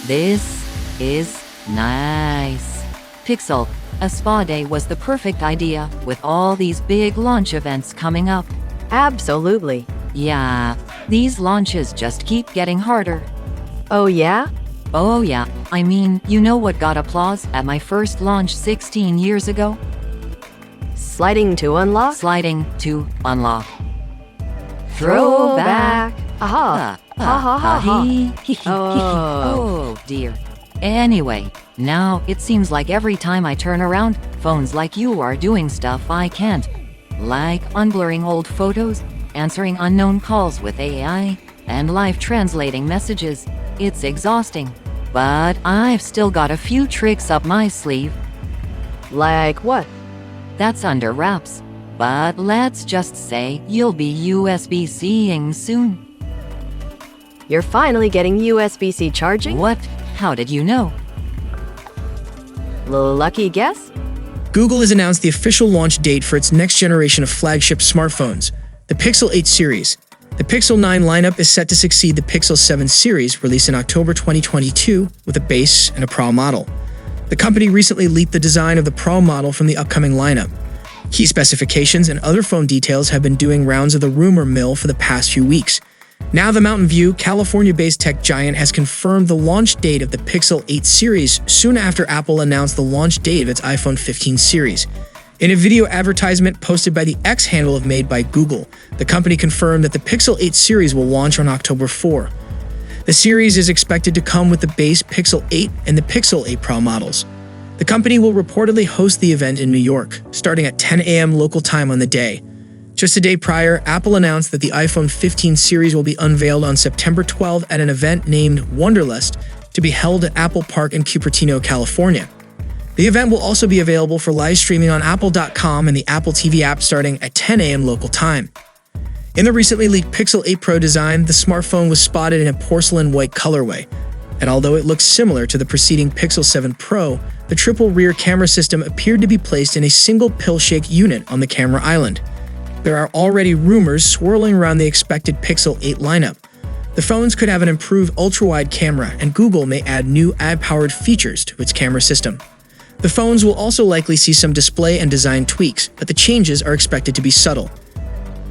This is nice. Pixel, a spa day was the perfect idea with all these big launch events coming up. Absolutely. Yeah, these launches just keep getting harder. Oh yeah? Oh yeah, I mean, you know what got applause at my first launch 16 years ago? Sliding to unlock? Sliding to unlock. Throwback. Aha. Ha ha ha ha. Oh dear. Anyway, now it seems like every time I turn around, phones like you are doing stuff I can't. Like unblurring old photos, answering unknown calls with AI, and live translating messages. It's exhausting. But I've still got a few tricks up my sleeve. Like what? That's under wraps. But let's just say you'll be USB-C'ing soon. You're finally getting USB-C charging? What? How did you know? Lucky guess? Google has announced the official launch date for its next generation of flagship smartphones, the Pixel 8 series. The Pixel 9 lineup is set to succeed the Pixel 7 series, released in October 2022, with a base and a Pro model. The company recently leaked the design of the Pro model from the upcoming lineup. Key specifications and other phone details have been doing rounds of the rumor mill for the past few weeks. Now the Mountain View, California-based tech giant has confirmed the launch date of the Pixel 8 series soon after Apple announced the launch date of its iPhone 15 series. In a video advertisement posted by the X handle of Made by Google, the company confirmed that the Pixel 8 series will launch on October 4. The series is expected to come with the base Pixel 8 and the Pixel 8 Pro models. The company will reportedly host the event in New York, starting at 10 a.m. local time on the day. Just a day prior, Apple announced that the iPhone 15 series will be unveiled on September 12 at an event named Wonderlust to be held at Apple Park in Cupertino, California. The event will also be available for live streaming on Apple.com and the Apple TV app starting at 10 a.m. local time. In the recently leaked Pixel 8 Pro design, the smartphone was spotted in a porcelain white colorway. And although it looks similar to the preceding Pixel 7 Pro, the triple rear camera system appeared to be placed in a single pill-shaped unit on the camera island. There are already rumors swirling around the expected Pixel 8 lineup. The phones could have an improved ultra-wide camera, and Google may add new AI-powered features to its camera system. The phones will also likely see some display and design tweaks, but the changes are expected to be subtle.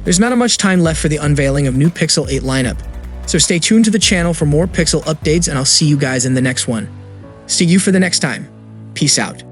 There's not much time left for the unveiling of new Pixel 8 lineup, so stay tuned to the channel for more Pixel updates, and I'll see you guys in the next one. See you for the next time. Peace out.